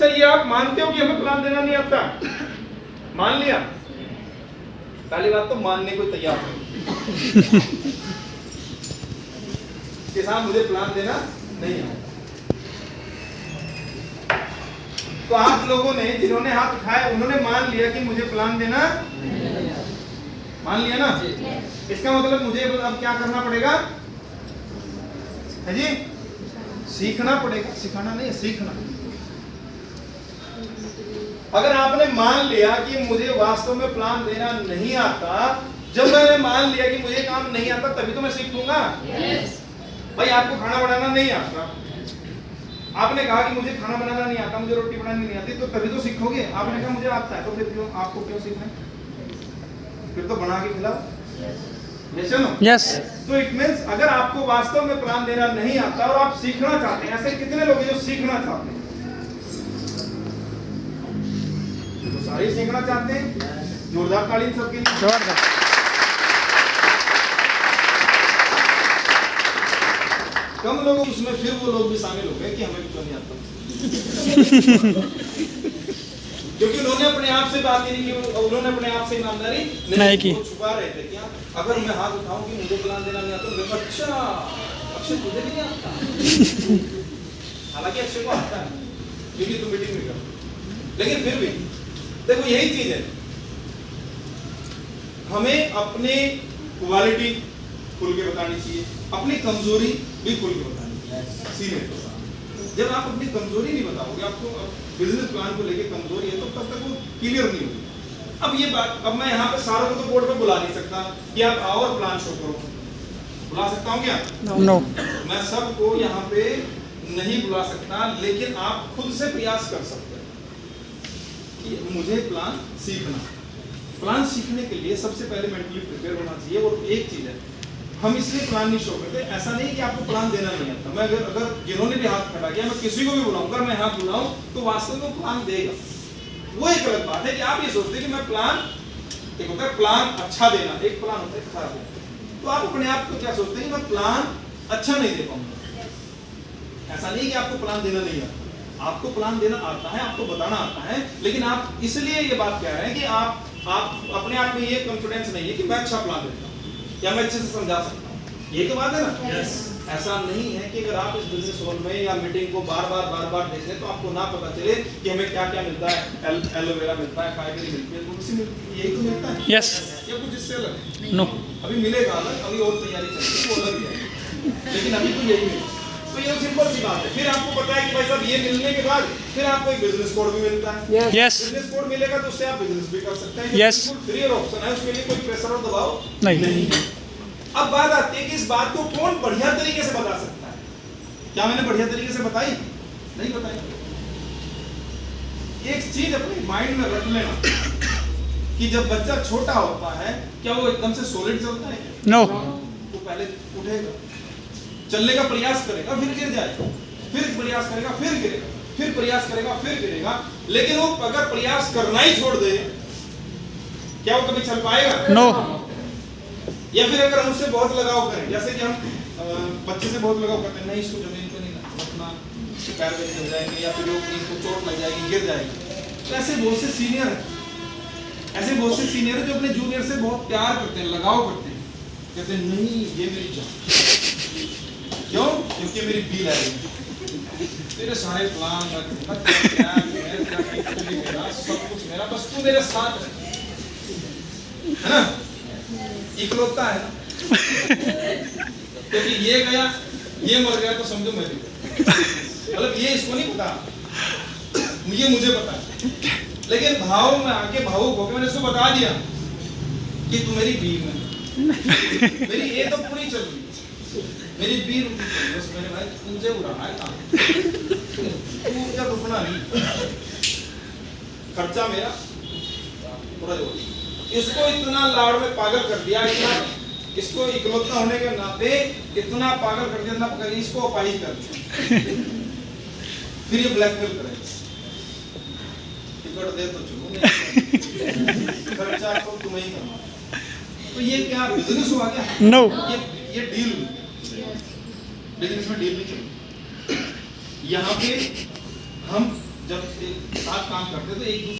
अच्छा ये आप मानते हो कि हमें प्लान देना नहीं आता? मान लिया? पहली बात तो मानने को तैयार हो कि साहब मुझे प्लान देना नहीं आता। तो आप लोगों ने जिन्होंने हाथ उठाए उन्होंने मान लिया कि मुझे प्लान देना, मान लिया ना? इसका मतलब मुझे अब क्या करना पड़ेगा है जी? सीखना पड़ेगा। सिखाना नहीं है, सीखना। अगर आपने मान लिया कि मुझे वास्तव में प्लान देना नहीं आता, जब मैंने मान लिया कि मुझे काम नहीं आता तभी तो मैं सीखूंगा। भाई आपको खाना बनाना नहीं आता, आपने कहा कि मुझे खाना बनाना नहीं आता, मुझे रोटी बनानी नहीं आती, तो तभी तो सीखोगे। आपने कहा मुझे आता है, तो फिर क्यों आपको क्यों सीखना है? फिर तो बना के खिलाओ। यस। तो इट मींस अगर आपको वास्तव में प्लान देना नहीं आता और आप सीखना चाहते हैं, ऐसे कितने लोग हैं जो सीखना चाहते हैं? तो सारे सीखना चाहते हैं। जोरदार ताली सबके लिए। जोरदार। कम लोग उसमें फिर वो लोग भी शामिल हो गए कि हमें क्यों नहीं आता क्योंकि उन्होंने अपने आप से बात नहीं की, उन्होंने अपने आप से ईमानदारी नहीं की, छुपा रहे थे। क्या अगर मैं हाथ उठाऊं कि मुझे प्लान देना नहीं आता, तो अच्छा अक्षय तुझे भी नहीं आता? हालांकि अक्षय को आता है क्योंकि तुम मीटिंग में कर, लेकिन फिर भी देखो यही चीज है, हमें अपने क्वालिटी खुल के बतानी चाहिए, अपनी कमजोरी भी खुल के बतानी चाहिए। सीनियर के साथ जब आप अपनी कमजोरी नहीं बताओगे, आपको बिजनेस प्लान को लेके कमजोरी है, तो तब तक वो क्लियर नहीं होगी। अब ये बात, अब मैं यहाँ पे सारों को तो बोर्ड पे बुला नहीं सकता कि आप आओ और प्लान शो करो। बुला सकता हूँ क्या? नो। मैं सबको यहाँ पे नहीं बुला सकता, लेकिन आप खुद से प्रयास कर सकते हैं कि मुझे प्लान सीखना। प्लान सीखने के लिए सबसे पहले मेंटली प्रिपेयर होना चाहिए। और एक चीज है, हम इसलिए प्लान नहीं शो करते, ऐसा नहीं कि आपको प्लान देना नहीं आता। मैं अगर जिन्होंने भी हाथ खड़ा किया, मैं किसी को भी बुलाऊंगा, मैं हाथ बुलाऊं तो वास्तव में प्लान देगा। वो एक अलग बात है कि आप ये सोचते हैं कि मैं प्लान, एक होता है प्लान अच्छा देना, एक प्लान होता है खराब देना। तो आप अपने आप को क्या सोचते हैं कि मैं प्लान अच्छा नहीं दे पाऊंगा। ऐसा नहीं कि आपको प्लान देना नहीं आता, आपको प्लान देना आता है, आपको बताना आता है, लेकिन आप इसलिए ये बात कह रहे हैं कि आप अपने आप में ये कॉन्फिडेंस नहीं है कि मैं अच्छा प्लान देता हूँ या मैं अच्छे से समझा सकता हूँ। ये तो बात है ना? yes. ऐसा नहीं है कि अगर आप इस बिजनेस हॉल में या मीटिंग को बार बार देख लें तो आपको ना पता चले कि हमें क्या क्या मिलता है। एलोवेरा मिलता है, फाइबर मिलती है, तुलसी मिलती है, यही तो मिलता है। यस। या कुछ इससे अलग? नो। अभी मिलेगा अलग, अभी और तैयारी चल रही है, वो अलग है, लेकिन अभी तो यही मिलेगा। तो ये सिंपल सी बात है। फिर आपको पता है कि भाई साहब ये मिलने के बाद फिर आपको एक बिजनेस कोड भी मिलता है। यस। बिजनेस कोड मिलेगा तो उससे आप बिजनेस भी कर सकते हैं। यस। फ्री और ऑप्शन है, उसके लिए कोई प्रेशर और दबाव नहीं। अब बात आती है कि इस बात को कौन बढ़िया तरीके से बता सकता है। क्या मैंने बढ़िया तरीके से बताई? नहीं बताई। एक चीज अपने माइंड में रख लेना कि जब बच्चा छोटा होता है, क्या वो एकदम से सॉलिड चलता है? नो। वो पहले उठेगा, चलने का प्रयास करेगा, फिर गिर जाएगा, फिर प्रयास करेगा, फिर गिरेगा, फिर प्रयास करेगा, फिर गिरेगा। लेकिन वो अगर प्रयास करना ही छोड़ दे, क्या वो कभी चल पाएगा? नो। या फिर अगर हम उससे बहुत लगाव करें, जैसे कि हम बच्चे से बहुत लगाव करते हैं, नहीं इसको जमीन पे नहीं रखना, पैर पे गिर जाएंगे, या फिर इसको चोट लग जाएगी, गिर जाएगी। तो ऐसे बहुत से सीनियर हैं, ऐसे बहुत से सीनियर हैं जो अपने जूनियर से बहुत प्यार करते हैं, लगाव करते हैं, कहते हैं नहीं ये मेरी जान। क्यों? क्योंकि मेरी बी है, तेरे सारे प्लान सब कुछ मेरा, बस तू मेरे साथ है ना? इकलौता है ना? क्योंकि ये गया, ये मर गया तो समझो मैं भी, मतलब ये इसको नहीं पता, ये मुझे पता है। लेकिन भाव में आके भावुक होकर मैंने इसको बता दिया कि तू मेरी बीव है, मेरी ये तो पूरी चल रही, मेरी बीव बस मेरे भाई तुझे उड़ाना है काम, तू क्या रुकना नहीं, खर्चा मेरा पूरा जोड़। इसको इतना लाड़ में पागल कर दिया, इतना इसको इकलौता होने के नाते इतना पागल कर दिया, ना इसको अपाहिज कर दिया। फिर ये ब्लैकमेल करेगा, टिकट दे तो चलो, खर्चा तो तुम्हें ही करना। तो ये क्या बिजनेस हुआ क्या? नो। ये डील हुई, बिजनेस में डील नहीं चली। यहाँ पे हम जब एक साथ काम करते हैं तो एक दूसरे